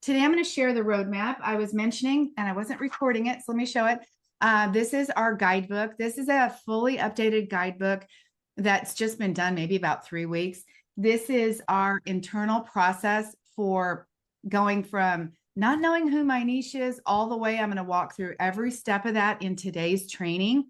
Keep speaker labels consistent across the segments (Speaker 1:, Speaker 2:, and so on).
Speaker 1: today I'm going to share the roadmap I was mentioning, and I wasn't recording it, so let me show it. This is our guidebook. This is a fully updated guidebook that's just been done maybe about 3 weeks. This is our internal process for going from not knowing who my niche is all the way. I'm going to walk through every step of that in today's training.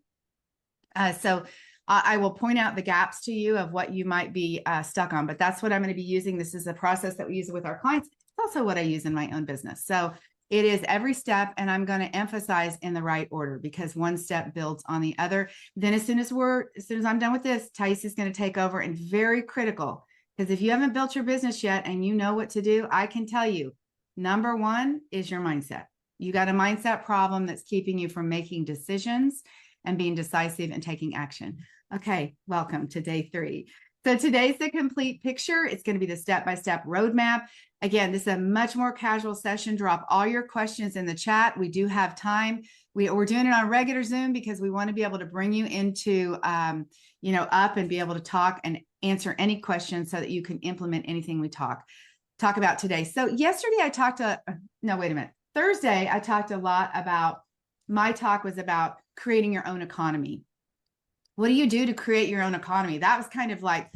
Speaker 1: So I will point out the gaps to you of what you might be stuck on, but that's what I'm going to be using. This is a process that we use with our clients. It's also what I use in my own business. So it is every step, and I'm going to emphasize in the right order because one step builds on the other. Then as soon as I'm done with this, Tice is going to take over, and very critical, because if you haven't built your business yet and you know what to do, I can tell you, number one is your mindset. You got a mindset problem that's keeping you from making decisions and being decisive and taking action. Okay, welcome to day 3. So today's the complete picture. It's going to be the step-by-step roadmap. Again, this is a much more casual session. Drop all your questions in the chat. We do have time. We're doing it on regular Zoom because we want to be able to bring you into, up and be able to talk and answer any questions so that you can implement anything we talk about today. So yesterday Thursday, I talked a lot about, my talk was about creating your own economy. What do you do to create your own economy? That was kind of like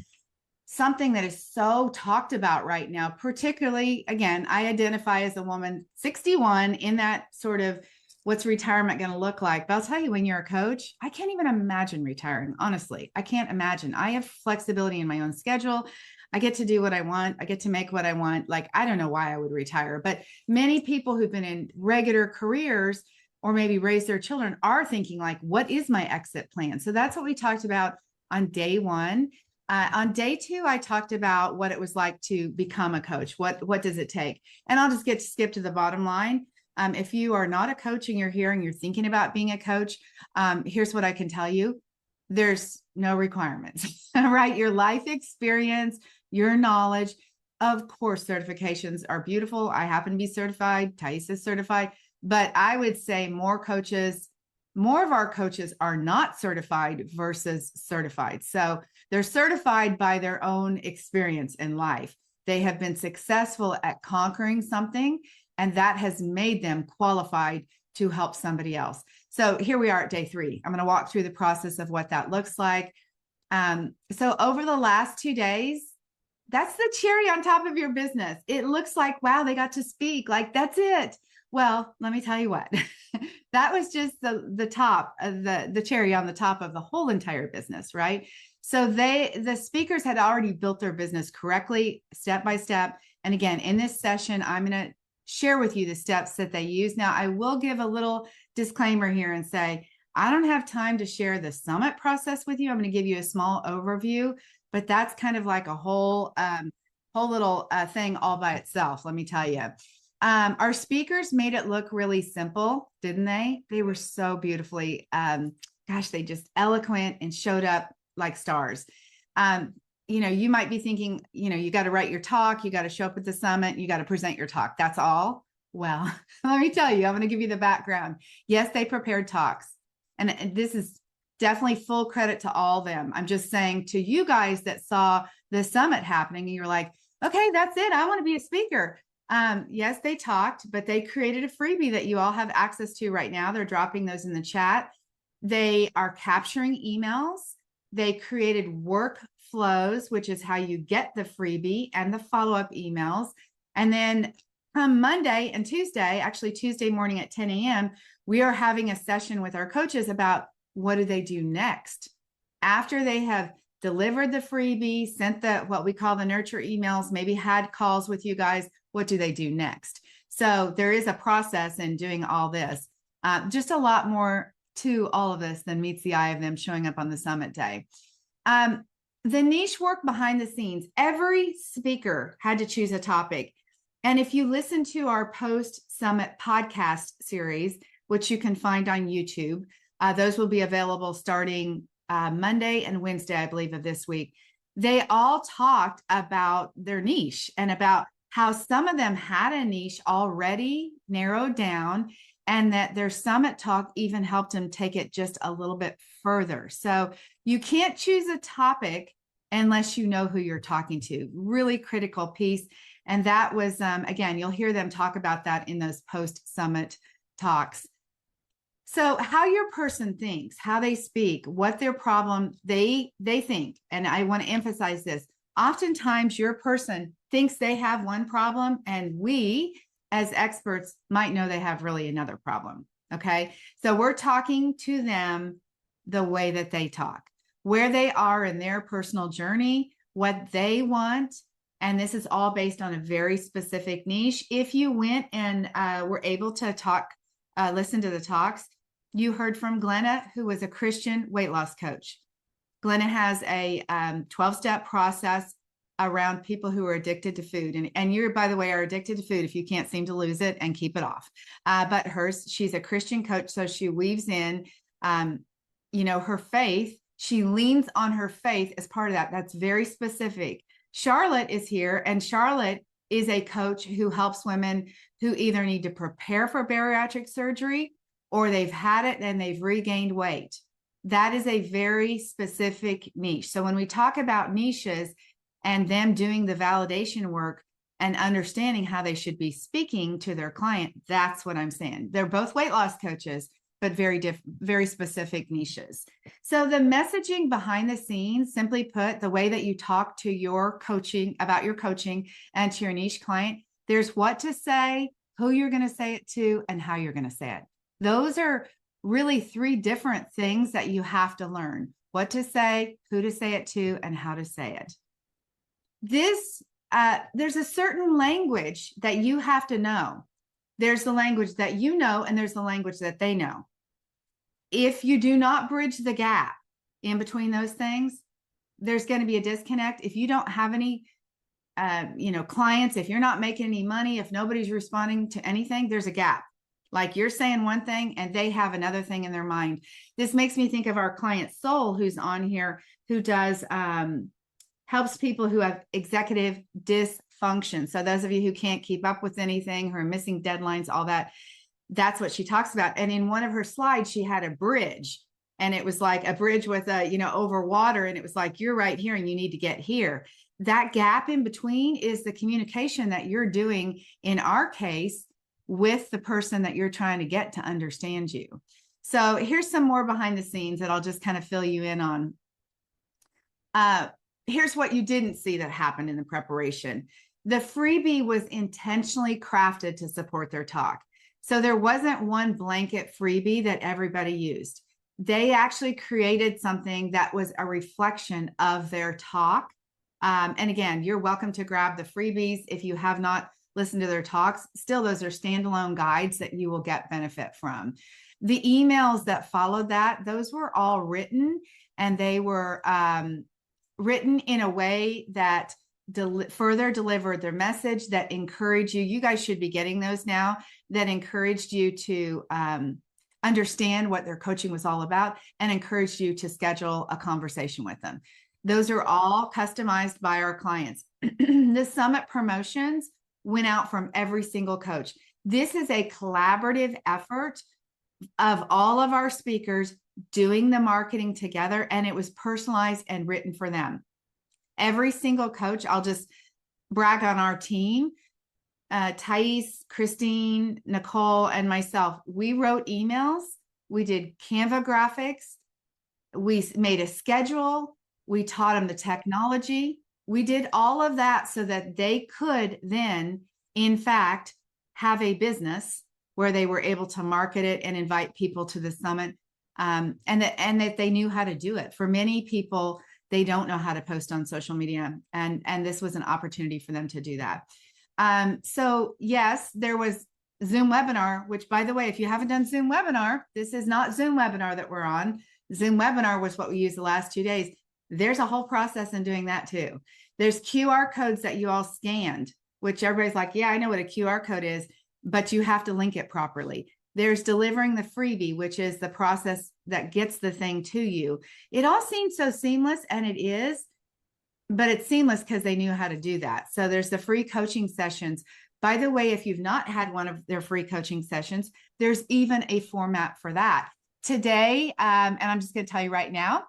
Speaker 1: something that is so talked about right now, particularly, again, I identify as a woman 61 in that sort of what's retirement going to look like. But I'll tell you, when you're a coach, I can't even imagine retiring. Honestly, I can't imagine. I have flexibility in my own schedule. I get to do what I want. I get to make what I want. Like, I don't know why I would retire, but many people who've been in regular careers or maybe raise their children are thinking like, what is my exit plan? So that's what we talked about on day 1. On day 2, I talked about what it was like to become a coach. What does it take? And I'll just skip to the bottom line. If you are not a coach and you're here and you're thinking about being a coach, here's what I can tell you. There's no requirements, right? Your life experience, your knowledge, of course, certifications are beautiful. I happen to be certified. Thais is certified. But I would say more of our coaches are not certified versus certified. So they're certified by their own experience in life. They have been successful at conquering something, and that has made them qualified to help somebody else. So here we are at day 3. I'm going to walk through the process of what that looks like. So over the last 2 days, that's the cherry on top of your business. It looks like, wow, they got to speak. Like, that's it. Well, let me tell you what, that was just the top of the cherry on the top of the whole entire business, right? So the speakers had already built their business correctly, step by step. And again, in this session, I'm going to share with you the steps that they use. Now, I will give a little disclaimer here and say, I don't have time to share the summit process with you. I'm going to give you a small overview, but that's kind of like a whole little thing all by itself. Let me tell you. Our speakers made it look really simple, didn't they? They were so beautifully, they just eloquent and showed up like stars. You might be thinking, you got to write your talk, you got to show up at the summit, you got to present your talk. That's all. Well, let me tell you, I'm going to give you the background. Yes, they prepared talks. And this is definitely full credit to all of them. I'm just saying to you guys that saw the summit happening, and you're like, okay, that's it. I want to be a speaker. Yes, they talked, but they created a freebie that you all have access to right now. They're dropping those in the chat. They are capturing emails. They created workflows, which is how you get the freebie and the follow-up emails. And then come Monday and Tuesday, actually Tuesday morning at 10 a.m., we are having a session with our coaches about what do they do next after they have delivered the freebie, sent what we call the nurture emails, maybe had calls with you guys. What do they do next? So there is a process in doing all this. Just a lot more to all of this than meets the eye of them showing up on the summit day. The niche work behind the scenes, every speaker had to choose a topic. And if you listen to our post-summit podcast series, which you can find on YouTube, those will be available starting Monday and Wednesday, I believe, of this week. They all talked about their niche and about how some of them had a niche already narrowed down, and that their summit talk even helped them take it just a little bit further. So you can't choose a topic unless you know who you're talking to. Really critical piece. And that was, again, you'll hear them talk about that in those post-summit talks. So how your person thinks, how they speak, what their problem they think, and I want to emphasize this, oftentimes your person thinks they have one problem, and we as experts might know they have really another problem. Okay. So we're talking to them the way that they talk, where they are in their personal journey, what they want. And this is all based on a very specific niche. If you went and were able to talk, listen to the talks, you heard from Glenna, who was a Christian weight loss coach. Glenna has a 12-step process around people who are addicted to food. And you, by the way, are addicted to food if you can't seem to lose it and keep it off. But she's a Christian coach, so she weaves in, her faith. She leans on her faith as part of that. That's very specific. Charlotte is here, and Charlotte is a coach who helps women who either need to prepare for bariatric surgery or they've had it and they've regained weight. That is a very specific niche. So when we talk about niches and them doing the validation work and understanding how they should be speaking to their client, that's what I'm saying. They're both weight loss coaches, but very specific niches. So the messaging behind the scenes, simply put, the way that you talk to your coaching, about your coaching and to your niche client, there's what to say, who you're going to say it to, and how you're going to say it. Those are really 3 different things that you have to learn: what to say, who to say it to, and how to say it. There's a certain language that you have to know. There's the language that you know, and there's the language that they know. If you do not bridge the gap in between those things, there's going to be a disconnect. If you don't have any, clients, if you're not making any money, if nobody's responding to anything, there's a gap. Like you're saying one thing and they have another thing in their mind. This makes me think of our client Soul, who's on here, who does helps people who have executive dysfunction. So those of you who can't keep up with anything, who are missing deadlines, all that, that's what she talks about. And in one of her slides, she had a bridge, and it was like a bridge with over water. And it was like, you're right here and you need to get here. That gap in between is the communication that you're doing, in our case, with the person that you're trying to get to understand you. So here's some more behind the scenes that I'll just kind of fill you in on. Here's what you didn't see that happened in the preparation. The freebie was intentionally crafted to support their talk. So there wasn't one blanket freebie that everybody used. They actually created something that was a reflection of their talk. And again, you're welcome to grab the freebies if you have not listened to their talks. Still, those are standalone guides that you will get benefit from. The emails that followed that, those were all written, and they were written in a way that further delivered their message, that encouraged you. You guys should be getting those now, that encouraged you to understand what their coaching was all about and encouraged you to schedule a conversation with them. Those are all customized by our clients. The summit promotions went out from every single coach. This is a collaborative effort of all of our speakers doing the marketing together, and it was personalized and written for them. Every single coach, I'll just brag on our team, Thais, Christine, Nicole, and myself. We wrote emails, we did Canva graphics, we made a schedule, we taught them the technology. We did all of that so that they could then, in fact, have a business where they were able to market it and invite people to the summit, and that they knew how to do it. For many people, they don't know how to post on social media, and this was an opportunity for them to do that. So yes, there was Zoom webinar, which, by the way, if you haven't done Zoom webinar, this is not Zoom webinar that we're on. Zoom webinar was what we used the last 2 days. There's a whole process in doing that too. There's QR codes that you all scanned, which everybody's like, yeah, I know what a QR code is, but you have to link it properly. There's delivering the freebie, which is the process that gets the thing to you. It all seems so seamless, and it is, but it's seamless because they knew how to do that. So there's the free coaching sessions. By the way, if you've not had one of their free coaching sessions, there's even a format for that. Today, and I'm just going to tell you right now,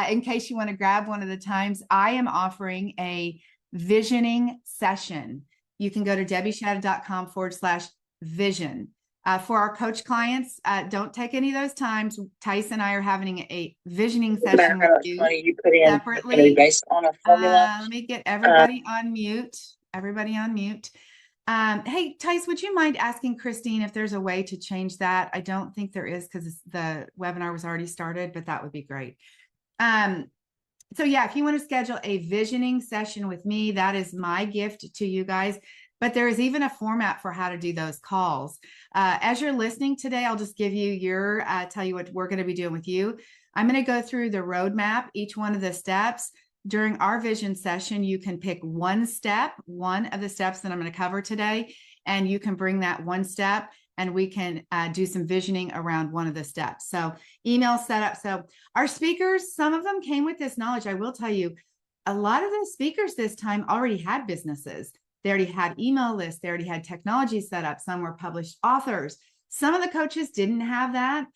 Speaker 1: in case you want to grab one of the times, I am offering a visioning session. you can go to debbieshadid.com/vision. For our coach clients, don't take any of those times. Tice and I are having a visioning session with you
Speaker 2: money you put in
Speaker 1: separately.
Speaker 2: going to be based on a formula.
Speaker 1: Let me get everybody on mute. Everybody on mute. Hey, Tice, would you mind asking Christine if there's a way to change that? I don't think there is because the webinar was already started, but that would be great. So yeah, if you want to schedule a visioning session with me, that is my gift to you guys. But there is even a format for how to do those calls. As you're listening today, I'll just give you tell you what we're going to be doing with you. I'm going to go through the roadmap, each one of the steps. During our vision session, you can pick one of the steps that I'm going to cover today, and you can bring that one step and we can do some visioning around one of the steps. So email setup. So our speakers, some of them came with this knowledge. I will tell you, a lot of the speakers this time already had businesses. They already had email lists. They already had technology set up. Some were published authors. Some of the coaches didn't have that.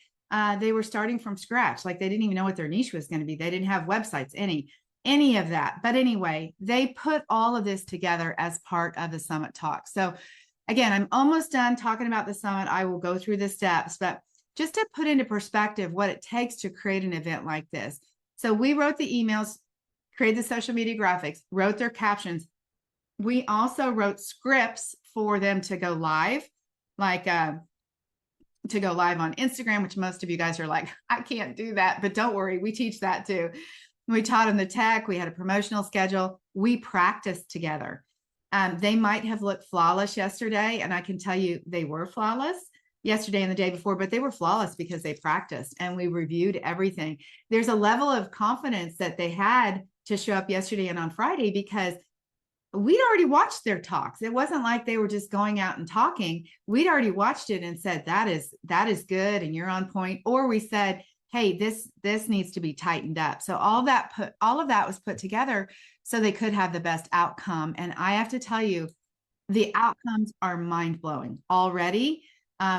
Speaker 1: They were starting from scratch. Like they didn't even know what their niche was going to be. They didn't have websites, any of that. But anyway, they put all of this together as part of the summit talk. So again, I'm almost done talking about the summit. I will go through the steps, but just to put into perspective what it takes to create an event like this. So we wrote the emails, created the social media graphics, wrote their captions. We also wrote scripts for them to go live, like to go live on Instagram, which most of you guys are like, I can't do that, but don't worry, we teach that too. We taught them the tech. We had a promotional schedule. We practiced together. They might have looked flawless yesterday, and I can tell you they were flawless yesterday and the day before, but they were flawless because they practiced and we reviewed everything. There's a level of confidence that they had to show up yesterday and on Friday because we'd already watched their talks. It wasn't like they were just going out and talking. We'd already watched it and said, that is good and you're on point. Or we said, hey, this needs to be tightened up. So all of that was put together so they could have the best outcome. And I have to tell you, the outcomes are mind-blowing already.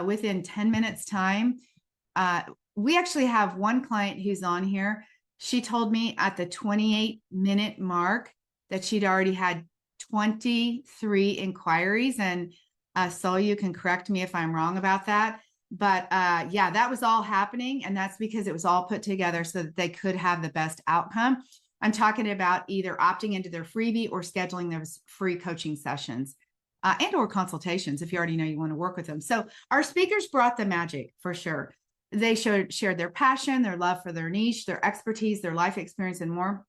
Speaker 1: Within 10 minutes time, we actually have one client who's on here. She told me at the 28-minute mark that she'd already had 23 inquiries. And so you can correct me if I'm wrong about that. But yeah, that was all happening. And that's because it was all put together so that they could have the best outcome. I'm talking about either opting into their freebie or scheduling those free coaching sessions and or consultations if you already know you want to work with them. So our speakers brought the magic for sure. They shared their passion, their love for their niche, their expertise, their life experience, and more.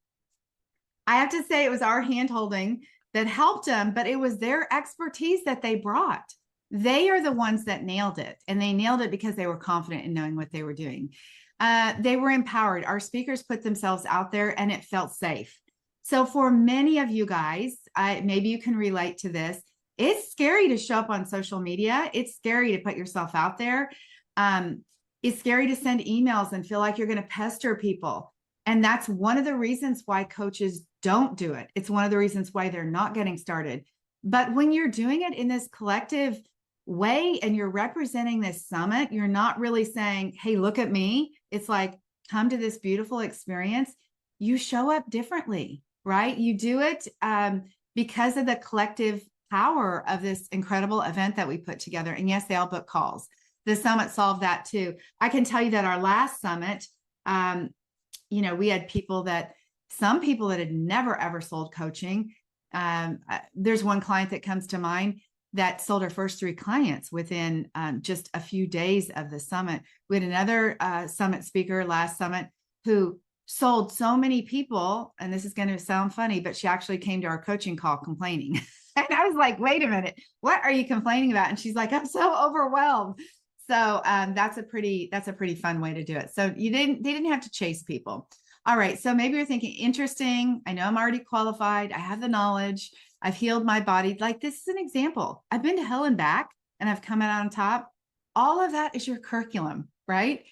Speaker 1: I have to say it was our hand-holding that helped them, but it was their expertise that they brought. They are the ones that nailed it, and they nailed it because they were confident in knowing what they were doing. They were empowered. Our speakers put themselves out there and it felt safe. So for many of you guys, maybe you can relate to this. It's scary to show up on social media. It's scary to put yourself out there. It's scary to send emails and feel like you're going to pester people. And that's one of the reasons why coaches don't do it. It's one of the reasons why they're not getting started. But when you're doing it in this collective way and you're representing this summit, you're not really saying, hey, look at me. It's like, come to this beautiful experience. You show up differently, right? You do it because of the collective power of this incredible event that we put together. And yes, they all book calls. The summit solved that too. I can tell you that our last summit, we had some people that had never, ever sold coaching. There's one client that comes to mind that sold her first 3 clients within just a few days of the summit. We had another summit speaker last summit who sold so many people, and this is going to sound funny, but she actually came to our coaching call complaining. And I was like, wait a minute, what are you complaining about? And she's like, I'm so overwhelmed. So that's a pretty fun way to do it. So they didn't have to chase people. All right. So maybe you're thinking, interesting. I know I'm already qualified. I have the knowledge. I've healed my body. Like, this is an example. I've been to hell and back and I've come out on top. All of that is your curriculum, right?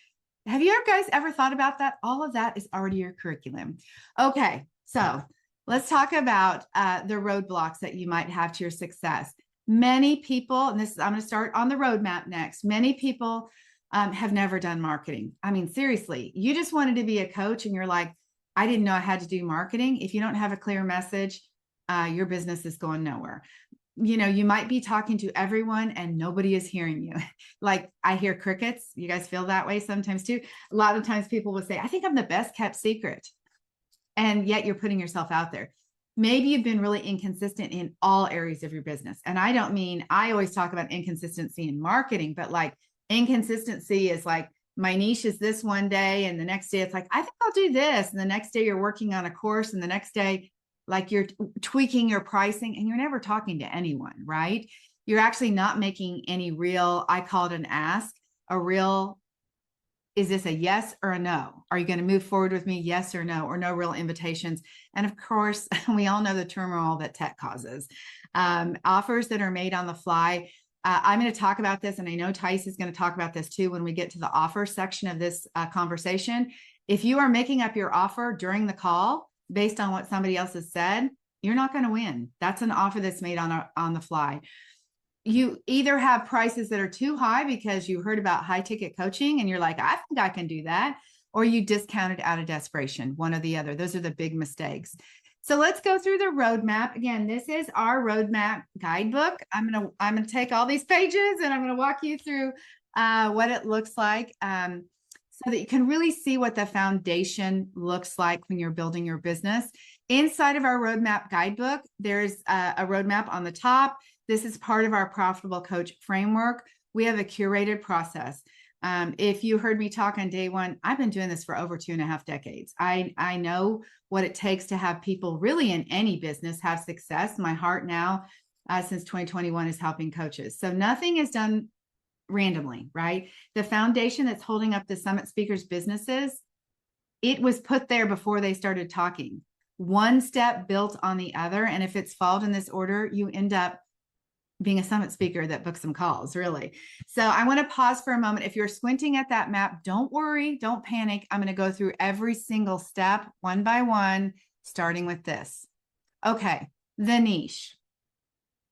Speaker 1: Have you guys ever thought about that? All of that is already your curriculum. Okay. So let's talk about the roadblocks that you might have to your success. Many people, and I'm going to start on the roadmap next. Many people have never done marketing. I mean, seriously, you just wanted to be a coach and you're like, I didn't know I had to do marketing. If you don't have a clear message, your business is going nowhere. you might be talking to everyone and nobody is hearing you. Like I hear crickets. You guys feel that way sometimes too. A lot of times people will say, I think I'm the best kept secret. And yet you're putting yourself out there. Maybe you've been really inconsistent in all areas of your business. And I don't mean, I always talk about inconsistency in marketing, but like inconsistency is like my niche is this one day. And the next day it's like, I think I'll do this. And the next day you're working on a course. And the next day, like you're tweaking your pricing and you're never talking to anyone, right? You're actually not making any real, I call it an ask, a real, is this a yes or a no? Are you going to move forward with me? Yes or no, or no real invitations. And of course, we all know the turmoil that tech causes. Offers that are made on the fly. I'm going to talk about this, and I know Tice is going to talk about this too when we get to the offer section of this conversation. If you are making up your offer during the call based on what somebody else has said, you're not going to win. That's an offer that's made on the fly. You either have prices that are too high because you heard about high ticket coaching and you're like, I think I can do that, or you discounted out of desperation, one or the other. Those are the big mistakes. So let's go through the roadmap. Again, this is our roadmap guidebook. I'm gonna take all these pages and I'm gonna walk you through what it looks like so that you can really see what the foundation looks like when you're building your business. Inside of our roadmap guidebook, there's a roadmap on the top. This is part of our Profitable Coach framework. We have a curated process. If you heard me talk on day one, I've been doing this for over 2.5 decades. I know what it takes to have people really in any business have success. My heart now, since 2021, is helping coaches. So nothing is done randomly, right? The foundation that's holding up the Summit Speakers businesses, it was put there before they started talking. One step built on the other. And if it's followed in this order, you end up being a Summit speaker that books some calls, really. So I want to pause for a moment. If you're squinting at that map, don't worry, don't panic. I'm going to go through every single step one by one, starting with this. Okay, the niche.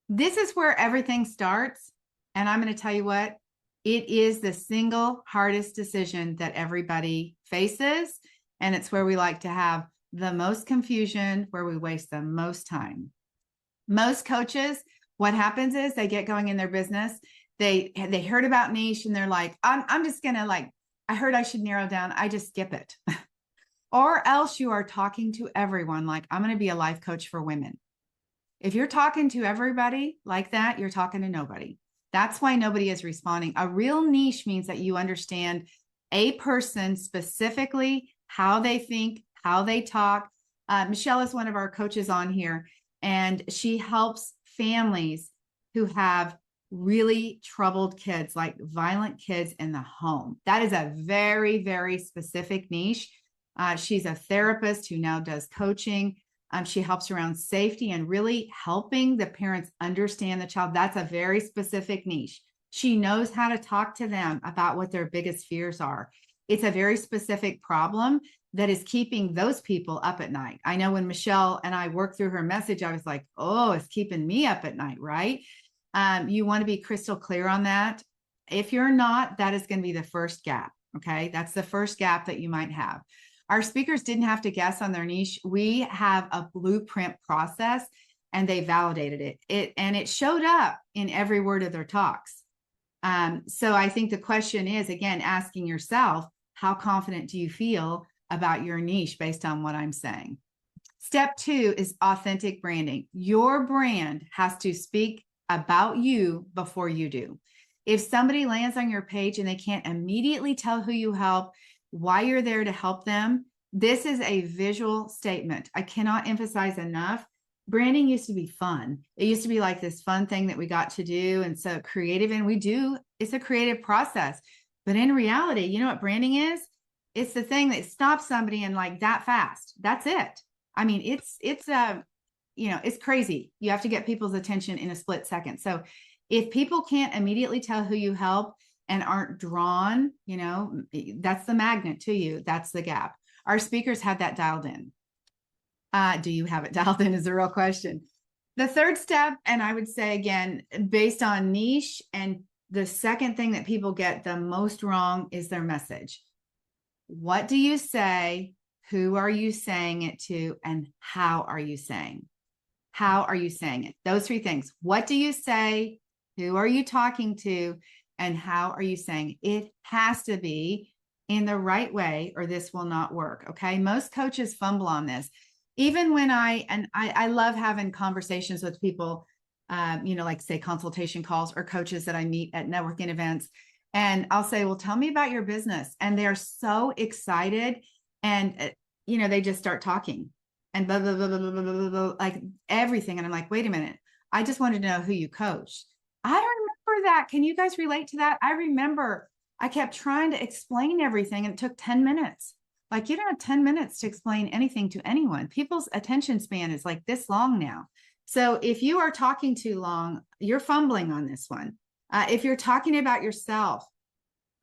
Speaker 1: This is where everything starts. And I'm going to tell you what, it is the single hardest decision that everybody faces. And it's where we like to have the most confusion, where we waste the most time. Most coaches, what happens is they get going in their business. They heard about niche and they're like, I'm just going to I heard I should narrow down. I just skip it. Or else you are talking to everyone. Like, I'm going to be a life coach for women. If you're talking to everybody like that, you're talking to nobody. That's why nobody is responding. A real niche means that you understand a person specifically, how they think, how they talk. Michelle is one of our coaches on here, and she helps families who have really troubled kids, like violent kids in the home. That is a very, very specific niche. She's a therapist who now does coaching. She helps around safety and really helping the parents understand the child. That's a very specific niche. She knows how to talk to them about what their biggest fears are. It's a very specific problem that is keeping those people up at night. I know when Michelle and I worked through her message, I was like, oh, it's keeping me up at night, right? You want to be crystal clear on that. If you're not, that is going to be the first gap. Okay. That's the first gap that you might have. Our speakers didn't have to guess on their niche. We have a blueprint process and they validated it. And it showed up in every word of their talks. So I think the question is, again, asking yourself, how confident do you feel about your niche based on what I'm saying? Step 2 is authentic branding. Your brand has to speak about you before you do. If somebody lands on your page and they can't immediately tell who you help, why you're there to help them, this is a visual statement. I cannot emphasize enough. Branding used to be fun. It used to be like this fun thing that we got to do. And so creative, and it's a creative process. But in reality, you know what branding is? It's the thing that stops somebody and like that fast. That's it. I mean, it's crazy. You have to get people's attention in a split second. So if people can't immediately tell who you help and aren't drawn, that's the magnet to you. That's the gap. Our speakers have that dialed in. Do you have it dialed in is the real question. The third step, and I would say again, based on niche, and the second thing that people get the most wrong is their message. What do you say? Who are you saying it to? And how are you saying? how are you saying it? Those three things. What do you say? Who are you talking to? And how are you saying it? It has to be in the right way, or this will not work. Okay. Most coaches fumble on this. Even when I love having conversations with people, like say consultation calls or coaches that I meet at networking events. And I'll say, well, tell me about your business. And they're so excited. And, they just start talking and blah, blah, blah, blah, blah, blah, blah, blah, like everything. And I'm like, wait a minute. I just wanted to know who you coach. I don't remember that. Can you guys relate to that? I remember I kept trying to explain everything and it took 10 minutes. Like you don't have 10 minutes to explain anything to anyone. People's attention span is like this long now. So if you are talking too long, you're fumbling on this one. If you're talking about yourself,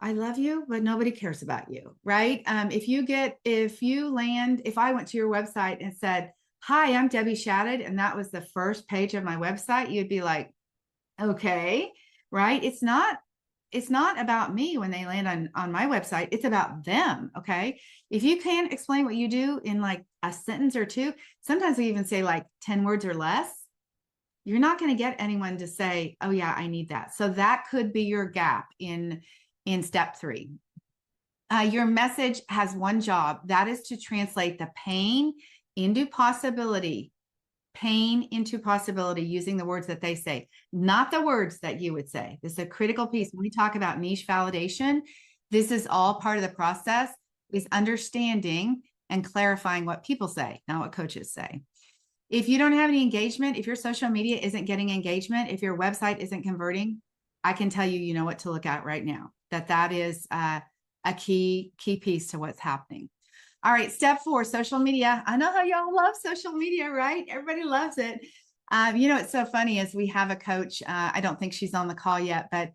Speaker 1: I love you, but nobody cares about you, right? If I went to your website and said, hi, I'm Debbie Shadid, and that was the first page of my website, you'd be like, okay, right? It's not about me when they land on my website. It's about them. Okay. If you can't explain what you do in like a sentence or two, sometimes we even say like 10 words or less, you're not going to get anyone to say, oh yeah, I need that. So that could be your gap in step 3. Your message has one job. That is to translate the pain into possibility. Pain into possibility using the words that they say, not the words that you would say. This is a critical piece. When we talk about niche validation, this is all part of the process, is understanding and clarifying what people say, not what coaches say. If you don't have any engagement, if your social media isn't getting engagement, if your website isn't converting, I can tell you, you know what to look at right now, that is a key piece to what's happening. All right, step 4, social media. I know how y'all love social media, right? Everybody loves it. It's so funny is we have a coach. I don't think she's on the call yet, but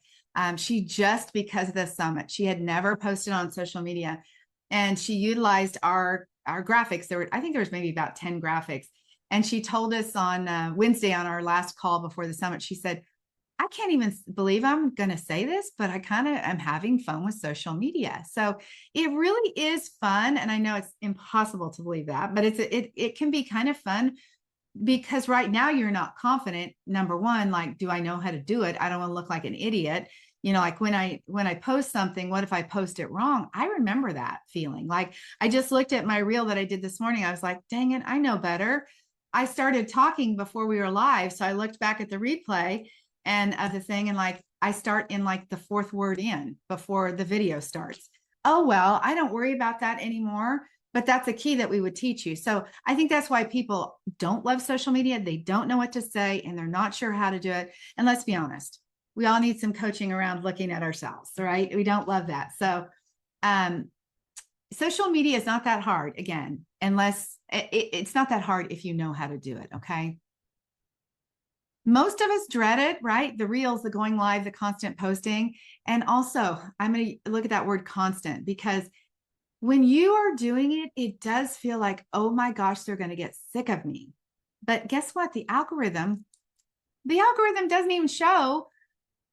Speaker 1: she just, because of the summit, she had never posted on social media, and she utilized our graphics. I think there was maybe about 10 graphics. And she told us on Wednesday on our last call before the summit, she said, I can't even believe I'm going to say this, but I kind of am having fun with social media. So it really is fun. And I know it's impossible to believe that, but it can be kind of fun because right now you're not confident. Number one, like, do I know how to do it? I don't want to look like an idiot. Like when I post something, what if I post it wrong? I remember that feeling. Like I just looked at my reel that I did this morning. I was like, dang it, I know better. I started talking before we were live. So I looked back at the replay and the thing, and like I start in like the 4th word in before the video starts. Oh, well, I don't worry about that anymore, but that's a key that we would teach you. So I think that's why people don't love social media. They don't know what to say and they're not sure how to do it. And let's be honest, we all need some coaching around looking at ourselves, right? We don't love that. So social media is not that hard, again, unless it's not that hard if you know how to do it. Okay. Most of us dread it, right? The reels, the going live, the constant posting. And also, I'm going to look at that word constant, because when you are doing it, it does feel like, oh my gosh, they're going to get sick of me. But guess what? The algorithm doesn't even show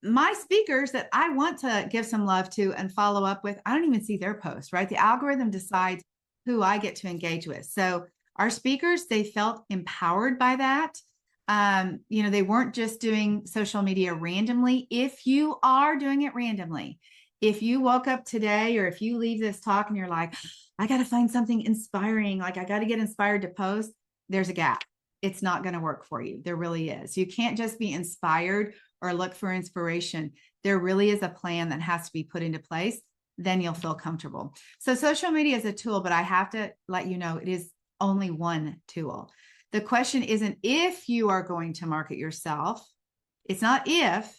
Speaker 1: my speakers that I want to give some love to and follow up with. I don't even see their posts, right? The algorithm decides who I get to engage with. So our speakers, they felt empowered by that. They weren't just doing social media randomly. If you are doing it randomly, if you woke up today, or if you leave this talk and you're like, I got to find something inspiring, like I got to get inspired to post, there's a gap. It's not going to work for you. There really is. You can't just be inspired or look for inspiration. There really is a plan that has to be put into place. Then you'll feel comfortable. So social media is a tool, but I have to let you know it is only one tool. The question isn't if you are going to market yourself. It's not if,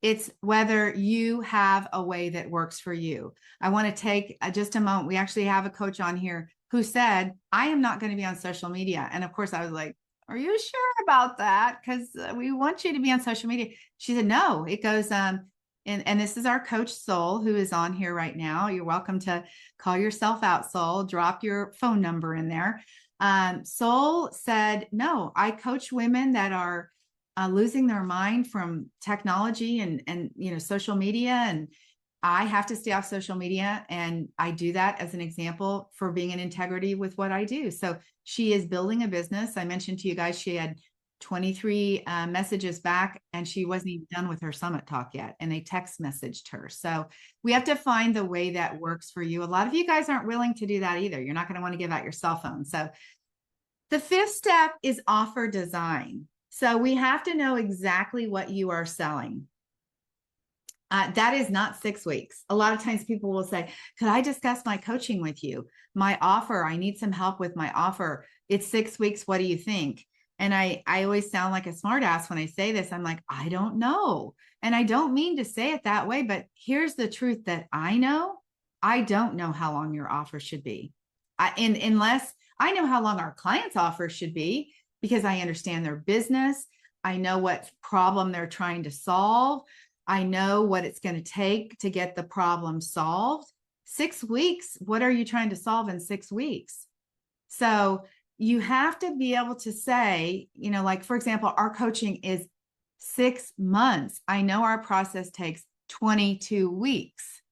Speaker 1: it's whether you have a way that works for you. I want to take just a moment. We actually have a coach on here who said, I am not going to be on social media. And of course I was like, are you sure about that? Because we want you to be on social media. She said, no, it goes, and this is our coach Soul, who is on here right now. You're welcome to call yourself out, Soul. Drop your phone number in there. Soul said, no, I coach women that are losing their mind from technology and social media, and I have to stay off social media, and I do that as an example for being in integrity with what I do. So she is building a business. I mentioned to you guys she had 23 messages back, and she wasn't even done with her summit talk yet. And they text messaged her. So we have to find the way that works for you. A lot of you guys aren't willing to do that either. You're not going to want to give out your cell phone. So the fifth step is offer design. So we have to know exactly what you are selling. That is not 6 weeks. A lot of times people will say, could I discuss my coaching with you? My offer, I need some help with my offer. It's 6 weeks. What do you think? And I always sound like a smartass when I say this. I'm like, I don't know. And I don't mean to say it that way, but here's the truth that I know. I don't know how long your offer should be. Unless I know how long our clients' offer should be, because I understand their business. I know what problem they're trying to solve. I know what it's going to take to get the problem solved. 6 weeks, what are you trying to solve in 6 weeks? So you have to be able to say, like, for example, our coaching is 6 months. I know our process takes 22 weeks.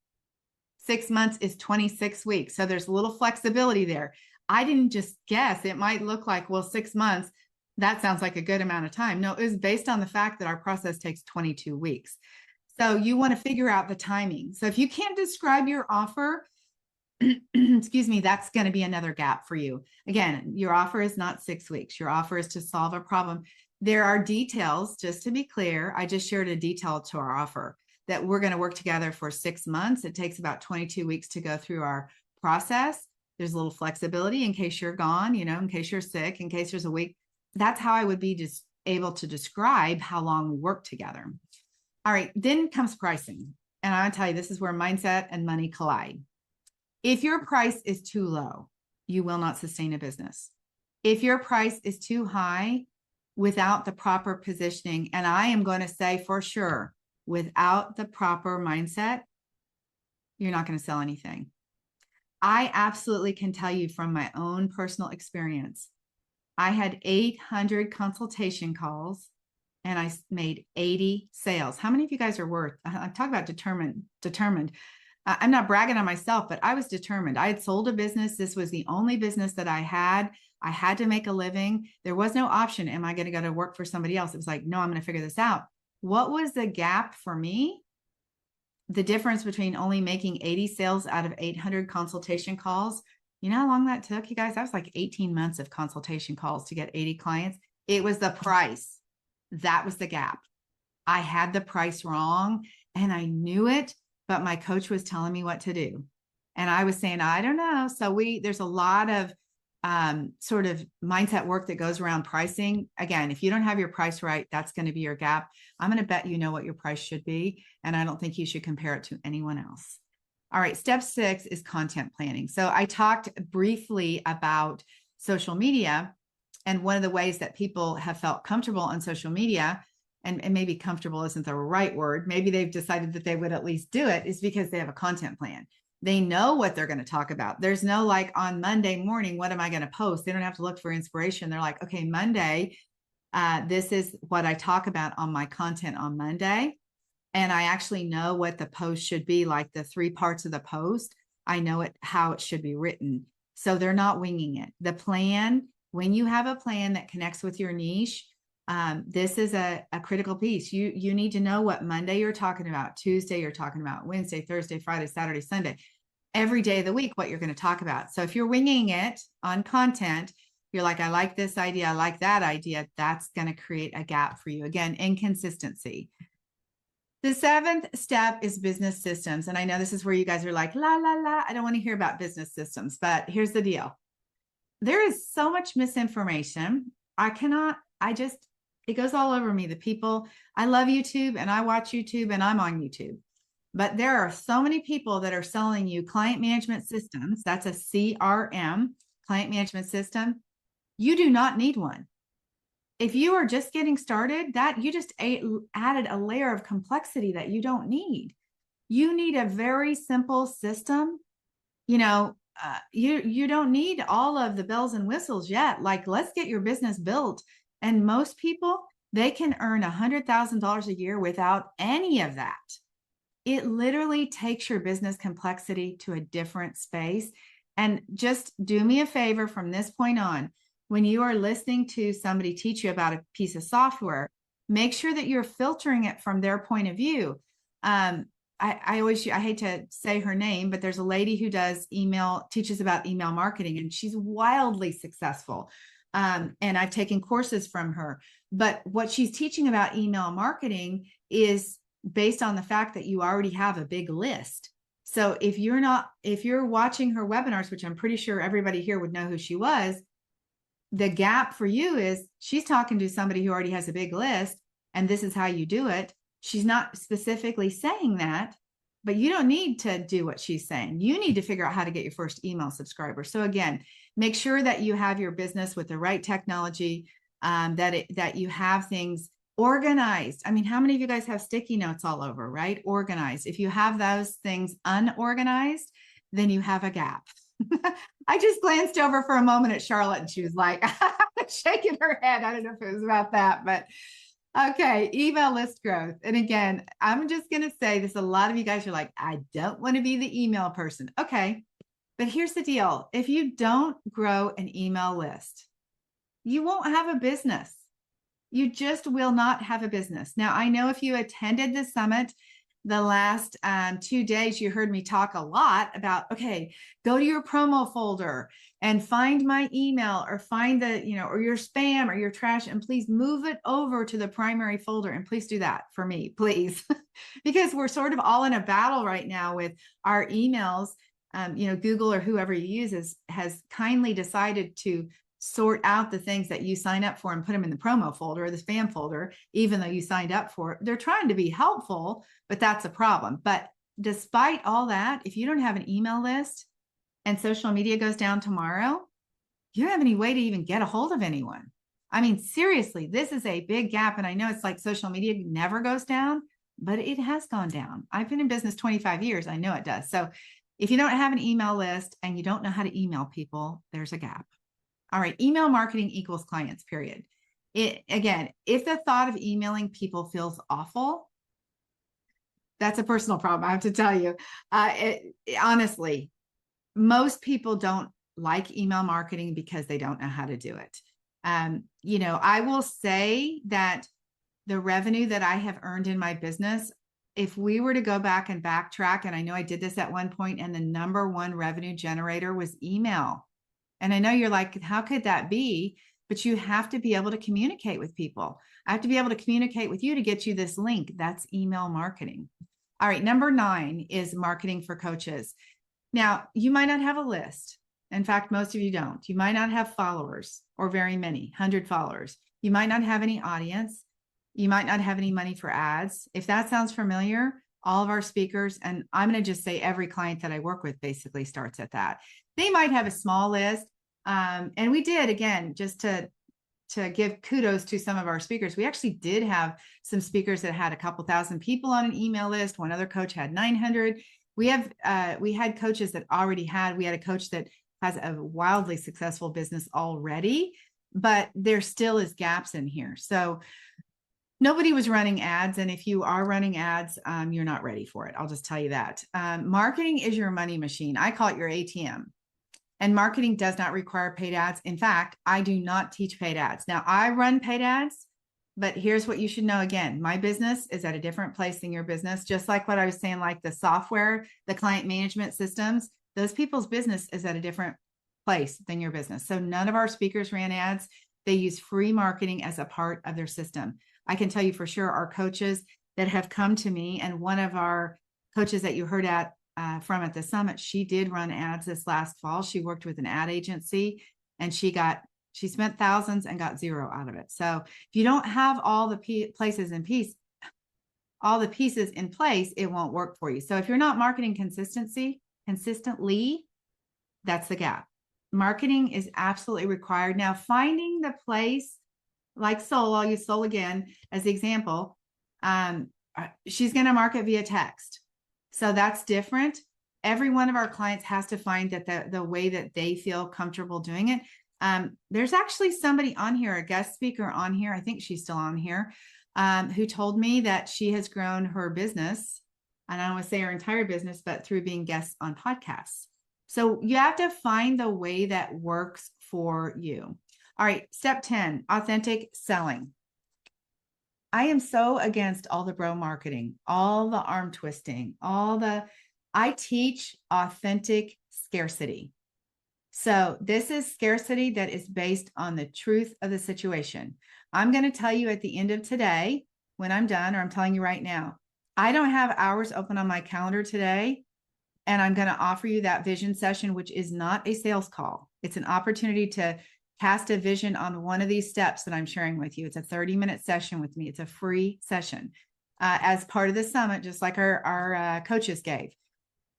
Speaker 1: 6 months is 26 weeks. So there's a little flexibility there. I didn't just guess. It might look like, well, 6 months, that sounds like a good amount of time. No, it was based on the fact that our process takes 22 weeks. So you want to figure out the timing. So if you can't describe your offer, excuse me, that's going to be another gap for you. Again, your offer is not 6 weeks. Your offer is to solve a problem. There are details, just to be clear. I just shared a detail to our offer that we're going to work together for 6 months. It takes about 22 weeks to go through our process. There's a little flexibility in case you're gone, in case you're sick, in case there's a week. That's how I would be just able to describe how long we work together. All right, then comes pricing. And I want to tell you, this is where mindset and money collide. If your price is too low, you will not sustain a business. If your price is too high without the proper positioning, and I am going to say for sure, without the proper mindset, you're not going to sell anything. I absolutely can tell you from my own personal experience. I had 800 consultation calls and I made 80 sales. How many of you guys are worth? I'm talking about determined. I'm not bragging on myself, but I was determined. I had sold a business. This was the only business that I had. I had to make a living. There was no option. Am I going to go to work for somebody else? It was like, no, I'm going to figure this out. What was the gap for me? The difference between only making 80 sales out of 800 consultation calls. You know how long that took, you guys? That was like 18 months of consultation calls to get 80 clients. It was the price. That was the gap. I had the price wrong and I knew it, but my coach was telling me what to do. And I was saying, I don't know. So there's a lot of sort of mindset work that goes around pricing. Again, if you don't have your price right, that's going to be your gap. I'm going to bet you know what your price should be. And I don't think you should compare it to anyone else. All right. Step 6 is content planning. So I talked briefly about social media and one of the ways that people have felt comfortable on social media, and maybe comfortable isn't the right word. Maybe they've decided that they would at least do it, is because they have a content plan. They know what they're going to talk about. There's no like on Monday morning, what am I going to post? They don't have to look for inspiration. They're like, okay, Monday, this is what I talk about on my content on Monday. And I actually know what the post should be, like the 3 parts of the post. I know how it should be written. So they're not winging it. The plan, when you have a plan that connects with your niche, this is a critical piece. You need to know what Monday you're talking about, Tuesday you're talking about, Wednesday, Thursday, Friday, Saturday, Sunday, every day of the week, what you're going to talk about. So if you're winging it on content, you're like, I like this idea, I like that idea, that's going to create a gap for you. Again, inconsistency. The 7th step is business systems. And I know this is where you guys are like, la, la, la, I don't want to hear about business systems, but here's the deal. There is so much misinformation. It goes all over me. The people, I love YouTube and I watch YouTube and I'm on YouTube, but there are so many people that are selling you client management systems. That's a CRM, client management system. You do not need one. If you are just getting started, that you just added a layer of complexity that you don't need. You need a very simple system. You don't need all of the bells and whistles yet. Like, let's get your business built. And most people, they can earn $100,000 a year without any of that. It literally takes your business complexity to a different space. And just do me a favor from this point on. when you are listening to somebody teach you about a piece of software, make sure that you're filtering it from their point of view. I hate to say her name, but there's a lady who does teaches about email marketing, and she's wildly successful. And I've taken courses from her, but what she's teaching about email marketing is based on the fact that you already have a big list. So if you're watching her webinars, which I'm pretty sure everybody here would know who she was, the gap for you is she's talking to somebody who already has a big list, and this is how you do it. She's not specifically saying that, but you don't need to do what she's saying. You need to figure out how to get your first email subscriber. So again, make sure that you have your business with the right technology, that you have things organized. I mean, how many of you guys have sticky notes all over, right? Organized. If you have those things unorganized, then you have a gap. I just glanced over for a moment at Charlotte, and she was like shaking her head. I don't know if it was about that, but okay, email list growth. And again, I'm just going to say this. A lot of you guys are like, I don't want to be the email person. Okay. But here's the deal. If you don't grow an email list, you won't have a business. You just will not have a business. Now, I know if you attended the summit the last 2 days, you heard me talk a lot about, okay, go to your promo folder and find my email, or find or your spam or your trash, and please move it over to the primary folder. And please do that for me, please, because we're sort of all in a battle right now with our emails. Google or whoever you use has kindly decided to sort out the things that you sign up for and put them in the promo folder or the spam folder, even though you signed up for it. They're trying to be helpful, but that's a problem. But despite all that, if you don't have an email list and social media goes down tomorrow, you don't have any way to even get a hold of anyone. I mean, seriously, this is a big gap. And I know it's like social media never goes down, but it has gone down. I've been in business 25 years. I know it does. So if you don't have an email list and you don't know how to email people, there's a gap. All right, email marketing equals clients, period. Again, if the thought of emailing people feels awful, that's a personal problem, I have to tell you. Honestly, most people don't like email marketing because they don't know how to do it. I will say that the revenue that I have earned in my business, if we were to go back and backtrack, and I know I did this at one point, and the number one revenue generator was email. And I know you're like, how could that be? But you have to be able to communicate with people. I have to be able to communicate with you to get you this link. That's email marketing. All right, number 9 is marketing for coaches. Now, you might not have a list. In fact, most of you don't. You might not have followers, or very many, 100 followers. You might not have any audience. You might not have any money for ads. If that sounds familiar, all of our speakers, and I'm going to just say every client that I work with basically starts at that. They might have a small list. And we did, again, just to give kudos to some of our speakers. We actually did have some speakers that had a couple thousand people on an email list. One other coach had 900. We had coaches that already we had a coach that has a wildly successful business already, but there still is gaps in here. So nobody was running ads. And if you are running ads, you're not ready for it. I'll just tell you that. Marketing is your money machine. I call it your ATM. And marketing does not require paid ads. In fact, I do not teach paid ads. Now, I run paid ads, but here's what you should know. Again, my business is at a different place than your business. Just like what I was saying, like the software, the client management systems, those people's business is at a different place than your business. So none of our speakers ran ads. They use free marketing as a part of their system. I can tell you for sure, our coaches that have come to me, and one of our coaches that you heard from at the summit, she did run ads this last fall. She worked with an ad agency, and she spent thousands and got zero out of it. So if you don't have all the pieces in place, it won't work for you. So if you're not marketing consistently, that's the gap. Marketing is absolutely required. Now, finding the place, like Soul, I'll use Soul again as the example. She's going to market via text. So that's different. Every one of our clients has to find that the way that they feel comfortable doing it. There's actually somebody on here, a guest speaker on here, I think she's still on here, who told me that she has grown her business, and I don't want to say her entire business, but through being guests on podcasts. So you have to find the way that works for you. All right. Step 10, authentic selling. I am so against all the bro marketing, all the arm twisting, I teach authentic scarcity. So this is scarcity that is based on the truth of the situation. I'm going to tell you at the end of today, when I'm done, or I'm telling you right now, I don't have hours open on my calendar today. And I'm going to offer you that vision session, which is not a sales call. It's an opportunity to cast a vision on one of these steps that I'm sharing with you. It's a 30-minute session with me. It's a free session as part of the summit, just like our coaches gave.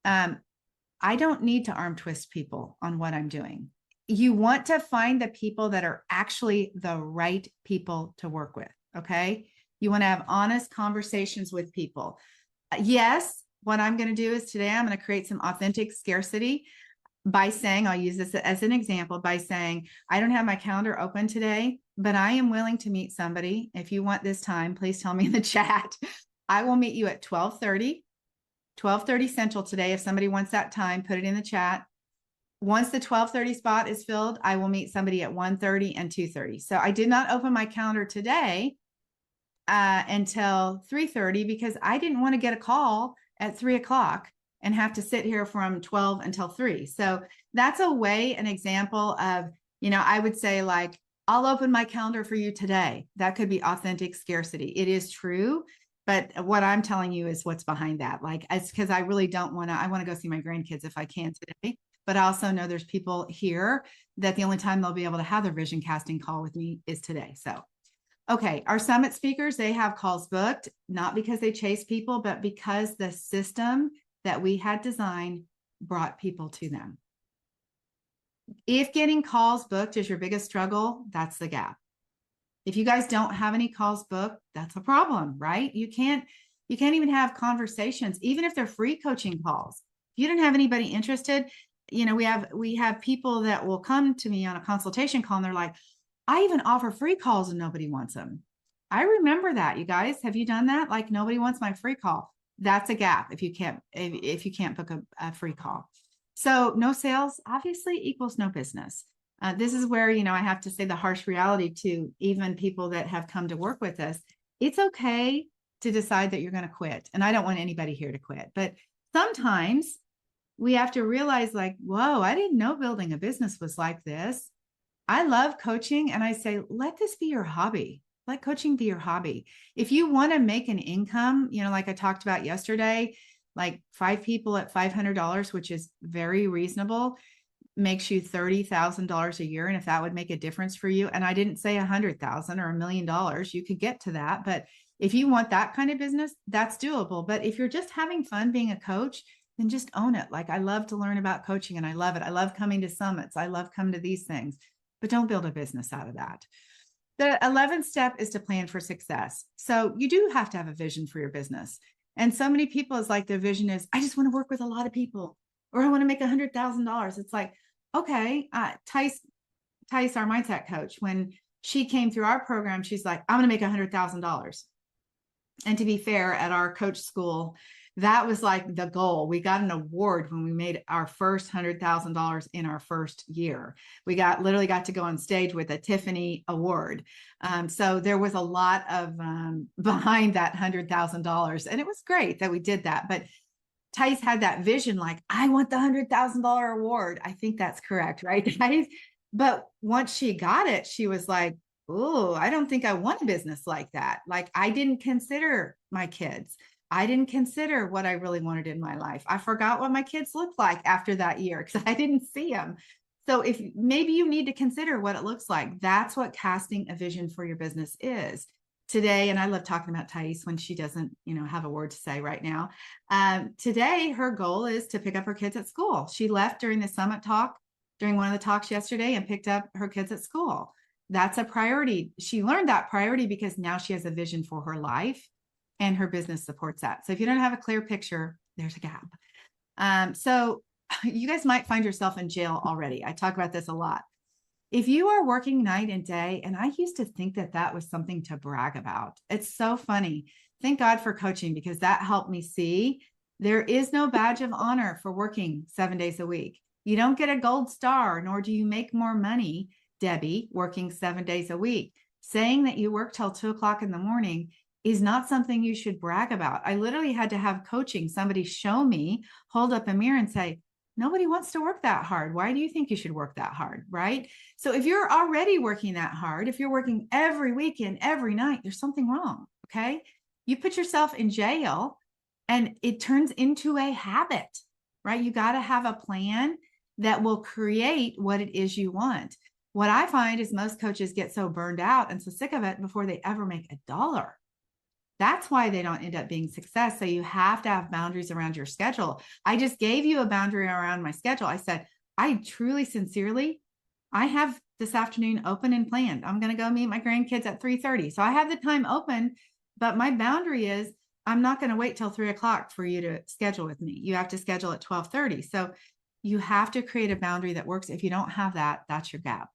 Speaker 1: I don't need to arm twist people on what I'm doing. You want to find the people that are actually the right people to work with. Okay. You want to have honest conversations with people. Yes. What I'm going to do is today, I'm going to create some authentic scarcity by saying, I'll use this as an example, by saying, I don't have my calendar open today, but I am willing to meet somebody. If you want this time, please tell me in the chat. I will meet you at 12:30 Central today. If somebody wants that time, put it in the chat. Once the 12:30 spot is filled, I will meet somebody at 1:30 and 2:30. So I did not open my calendar today until 3:30 because I didn't want to get a call at 3:00 and have to sit here from 12 until 3. So that's an example of, I would say like, I'll open my calendar for you today. That could be authentic scarcity. It is true. But what I'm telling you is what's behind that. Like, it's because I really don't want to, I want to go see my grandkids if I can today. But I also know there's people here that the only time they'll be able to have their vision casting call with me is today. So, okay, our summit speakers, they have calls booked, not because they chase people, but because the system that we had designed brought people to them. If getting calls booked is your biggest struggle, that's the gap. If you guys don't have any calls booked, that's a problem, right? You can't even have conversations, even if they're free coaching calls. If you don't have anybody interested, we have people that will come to me on a consultation call and they're like, I even offer free calls and nobody wants them. I remember that, you guys. Have you done that? Like, nobody wants my free call. That's a gap if you can't book a free call. So no sales obviously equals no business. This is where, I have to say the harsh reality to even people that have come to work with us. It's okay to decide that you're going to quit. And I don't want anybody here to quit. But sometimes we have to realize like, whoa, I didn't know building a business was like this. I love coaching. And I say, let this be your hobby. Let coaching be your hobby. If you want to make an income, like I talked about yesterday, like 5 people at $500, which is very reasonable, makes you $30,000 a year. And if that would make a difference for you, and I didn't say 100,000 or $1 million, you could get to that. But if you want that kind of business, that's doable. But if you're just having fun being a coach, then just own it. Like, I love to learn about coaching and I love it. I love coming to summits. I love coming to these things, but don't build a business out of that. The 11th step is to plan for success. So you do have to have a vision for your business. And so many people, is like, their vision is, I just want to work with a lot of people, or I want to make $100,000. It's like, okay, Tice, our mindset coach, when she came through our program, she's like, I'm going to make $100,000. And to be fair, at our coach school, that was like the goal. We got an award when we made our first $100,000 in our first year. We literally got to go on stage with a Tiffany award. So there was a lot of behind that $100,000, and it was great that we did that. But Tice had that vision, like, I want the $100,000 award. I think that's correct, right, Tice? But once she got it, she was like, oh, I don't think I want a business like that. Like, I didn't consider my kids. I didn't consider what I really wanted in my life. I forgot what my kids looked like after that year because I didn't see them. So if maybe you need to consider what it looks like, that's what casting a vision for your business is. Today, and I love talking about Thais when she doesn't, have a word to say right now. Today, her goal is to pick up her kids at school. She left during the summit talk, during one of the talks yesterday, and picked up her kids at school. That's a priority. She learned that priority because now she has a vision for her life, and her business supports that. So if you don't have a clear picture, there's a gap. So you guys might find yourself in jail already. I talk about this a lot. If you are working night and day, and I used to think that that was something to brag about. It's so funny. Thank God for coaching, because that helped me see there is no badge of honor for working 7 days a week. You don't get a gold star, nor do you make more money Debbie working 7 days a week. Saying that you work till 2 o'clock in the morning is not something you should brag about. I literally had to have coaching, somebody show me, hold up a mirror and say, nobody wants to work that hard. Why do you think you should work that hard? Right? So if you're already working that hard, if you're working every weekend, every night, there's something wrong. Okay. You put yourself in jail and it turns into a habit, right? You got to have a plan that will create what it is you want. What I find is most coaches get so burned out and so sick of it before they ever make $1. That's why they don't end up being success. So you have to have boundaries around your schedule. I just gave you a boundary around my schedule. I said, I truly, sincerely, I have this afternoon open and planned. I'm going to go meet my grandkids at 3:30. So I have the time open, but my boundary is I'm not going to wait till 3 o'clock for you to schedule with me. You have to schedule at 12:30. So you have to create a boundary that works. If you don't have that, that's your gap.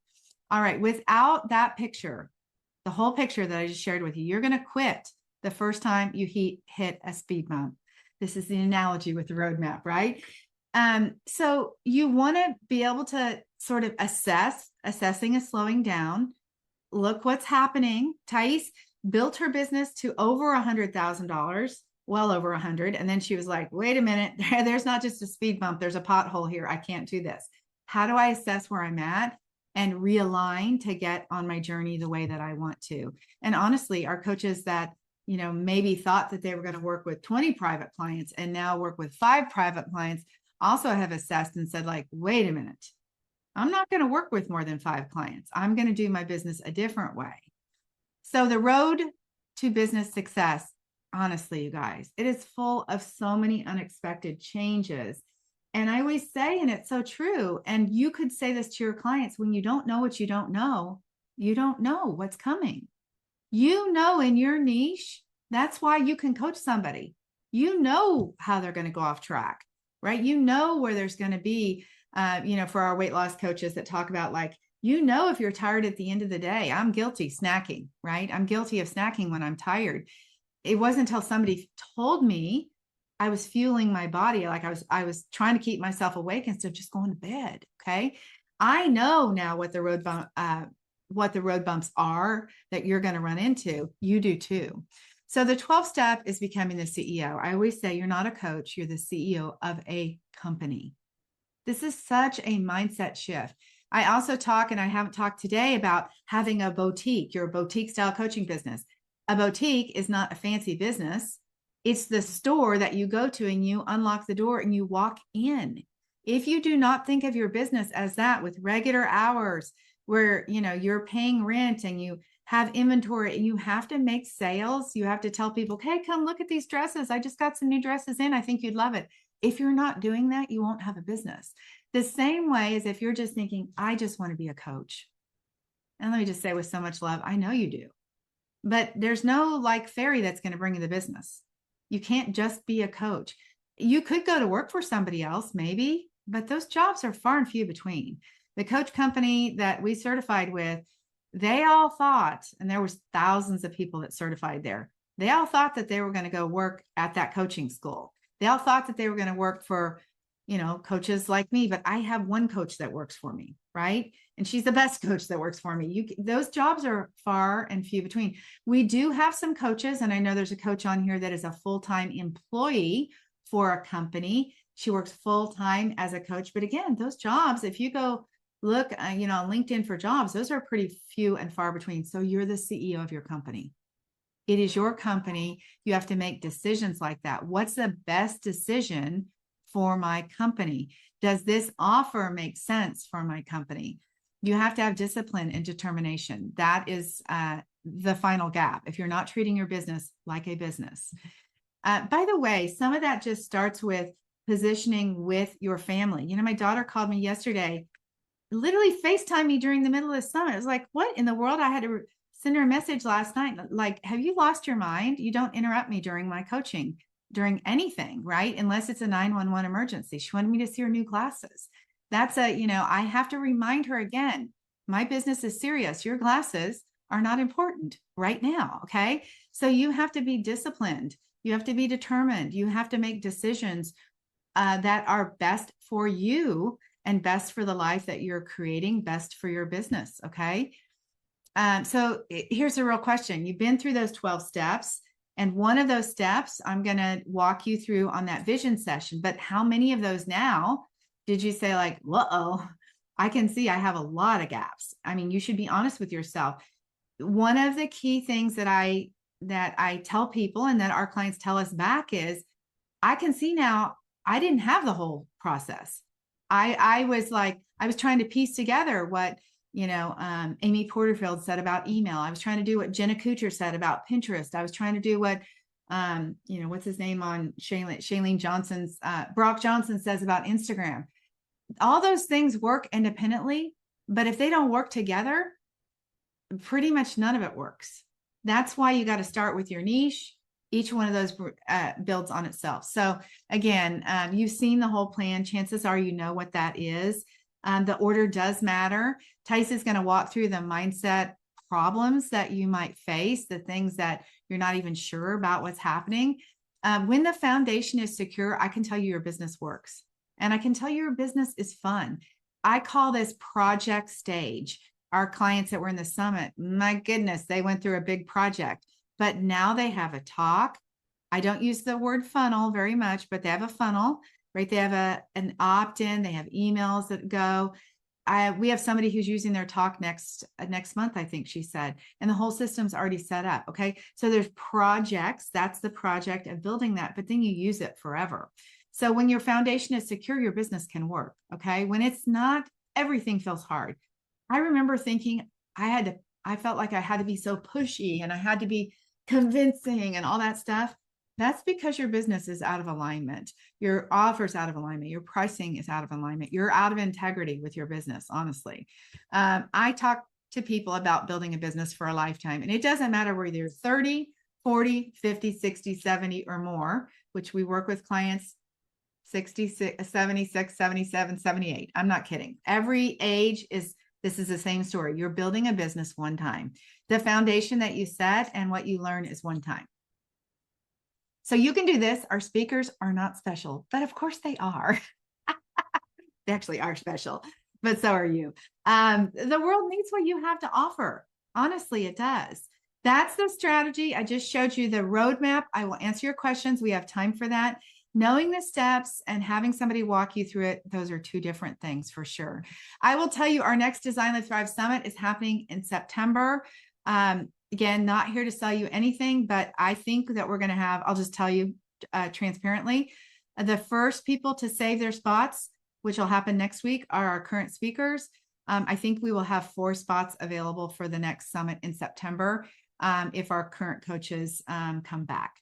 Speaker 1: All right. Without that picture, the whole picture that I just shared with you, you're going to quit the first time you hit a speed bump. This is the analogy with the roadmap, right? So you want to be able to sort of assessing is slowing down. Look what's happening. Thais built her business to over $100,000, well over 100. And then she was like, wait a minute, there's not just a speed bump. There's a pothole here. I can't do this. How do I assess where I'm at and realign to get on my journey the way that I want to? And honestly, our coaches that, maybe thought that they were going to work with 20 private clients and now work with 5 private clients also have assessed and said, like, wait a minute, I'm not going to work with more than 5 clients. I'm going to do my business a different way. So the road to business success, honestly, you guys, it is full of so many unexpected changes. And I always say, and it's so true, and you could say this to your clients, when you don't know what you don't know what's coming. In your niche, that's why you can coach somebody. You know how they're going to go off track, right? You know where there's going to be, for our weight loss coaches that talk about if you're tired at the end of the day. I'm guilty snacking, right? I'm guilty of snacking when I'm tired. It wasn't until somebody told me I was fueling my body. Like I was trying to keep myself awake instead of just going to bed. Okay. I know now what the road bumps are that you're going to run into. You do too. So the 12th step is becoming the CEO. I always say you're not a coach. You're the CEO of a company. This is such a mindset shift. I also talk, and I haven't talked today, about having a boutique, your boutique style coaching business. A boutique is not a fancy business. It's the store that you go to and you unlock the door and you walk in. If you do not think of your business as that, with regular hours where, you're paying rent and you have inventory and you have to make sales, you have to tell people, hey, come look at these dresses. I just got some new dresses in. I think you'd love it. If you're not doing that, you won't have a business. The same way as if you're just thinking, I just want to be a coach. And let me just say, with so much love, I know you do. But there's no fairy that's going to bring you the business. You can't just be a coach. You could go to work for somebody else, maybe, but those jobs are far and few between. The coach company that we certified with, they all thought, and there was thousands of people that certified there, they all thought that they were going to go work at that coaching school. They all thought that they were going to work for, coaches like me, but I have one coach that works for me, right? And she's the best coach that works for me. Those jobs are far and few between. We do have some coaches, and I know there's a coach on here that is a full-time employee for a company. She works full-time as a coach. But again, those jobs, if you go look, on LinkedIn for jobs, those are pretty few and far between. So you're the CEO of your company. It is your company. You have to make decisions like that. What's the best decision for my company? Does this offer make sense for my company? You have to have discipline and determination. That is the final gap if you're not treating your business like a business. By the way, some of that just starts with positioning with your family. My daughter called me yesterday, literally FaceTime me during the middle of the summit. It was like, what in the world? I had to send her a message last night. Like, have you lost your mind? You don't interrupt me during my coaching, during anything, right? Unless it's a 911 emergency. She wanted me to see her new glasses. That's I have to remind her again, my business is serious. Your glasses are not important right now. Okay. So you have to be disciplined. You have to be determined. You have to make decisions that are best for you and best for the life that you're creating, best for your business. Okay. So here's a real question. You've been through those 12 steps, and one of those steps I'm going to walk you through on that vision session. But how many of those now did you say like, uh-oh, I can see I have a lot of gaps? I mean, you should be honest with yourself. One of the key things that I tell people and that our clients tell us back is, I can see now I didn't have the whole process. I was trying to piece together what, Amy Porterfield said about email. I was trying to do what Jenna Kutcher said about Pinterest. I was trying to do what, what's his name on Shailene Johnson's, Brock Johnson says about Instagram. All those things work independently, but if they don't work together, pretty much none of it works. That's why you got to start with your niche. Each one of those builds on itself. So again, you've seen the whole plan. Chances are you know what that is. The order does matter. Tice is going to walk through the mindset problems that you might face, the things that you're not even sure about what's happening. When the foundation is secure, I can tell you your business works. And I can tell you your business is fun. I call this project stage. Our clients that were in the summit, my goodness, they went through a big project, but now they have a talk. I don't use the word funnel very much, but they have a funnel, right? They have an opt-in, they have emails that go. We have somebody who's using their talk next month, I think she said, and the whole system's already set up. Okay. So there's projects. That's the project of building that, but then you use it forever. So when your foundation is secure, your business can work. Okay. When it's not, everything feels hard. I remember thinking I felt like I had to be so pushy and I had to be convincing and all that stuff. That's because your business is out of alignment. Your offer's out of alignment. Your pricing is out of alignment. You're out of integrity with your business, honestly. I talk to people about building a business for a lifetime, and it doesn't matter whether you're 30, 40, 50, 60, 70 or more, which we work with clients 66, 76, 77, 78. I'm not kidding. Every age this is the same story. You're building a business one time. The foundation that you set and what you learn is one time. So you can do this. Our speakers are not special, but of course they are. They actually are special, but so are you. The world needs what you have to offer. Honestly, it does. That's the strategy. I just showed you the roadmap. I will answer your questions. We have time for that. Knowing the steps and having somebody walk you through it, those are two different things for sure. I will tell you our next Design Live Thrive Summit is happening in September. Again, not here to sell you anything, but I think that we're going to have, I'll just tell you transparently, the first people to save their spots, which will happen next week, are our current speakers. I think we will have 4 spots available for the next summit in September if our current coaches come back.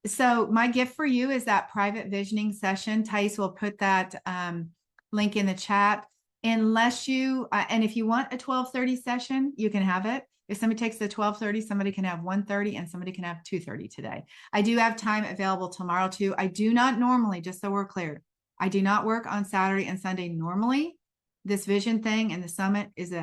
Speaker 1: So my gift for you is that private visioning session. Tice will put that link in the chat. Unless you, and if you want a 12:30 session, you can have it. If somebody takes the 12:30, somebody can have 1:30 and somebody can have 2:30 today. I do have time available tomorrow too. I do not normally, just so we're clear, I do not work on Saturday and Sunday normally. This vision thing and the summit is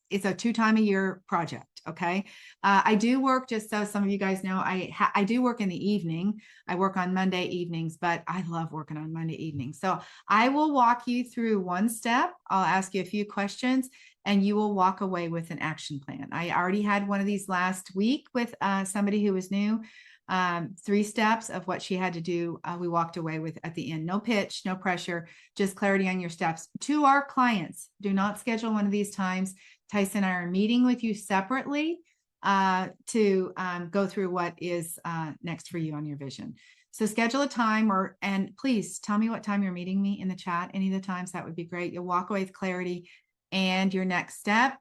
Speaker 1: it's a 2-time-a-year project. Okay. I do work, just so some of you guys know, I do work in the evening. I work on Monday evenings, but I love working on Monday evenings. So I will walk you through one step. I'll ask you a few questions and you will walk away with an action plan. I already had one of these last week with somebody who was new. 3 steps of what she had to do. We walked away with at the end. No pitch, no pressure, just clarity on your steps. To our clients, do not schedule one of these times. Tice and I are meeting with you separately to go through what is next for you on your vision. So schedule a time and please tell me what time you're meeting me in the chat. Any of the times, that would be great. You'll walk away with clarity and your next step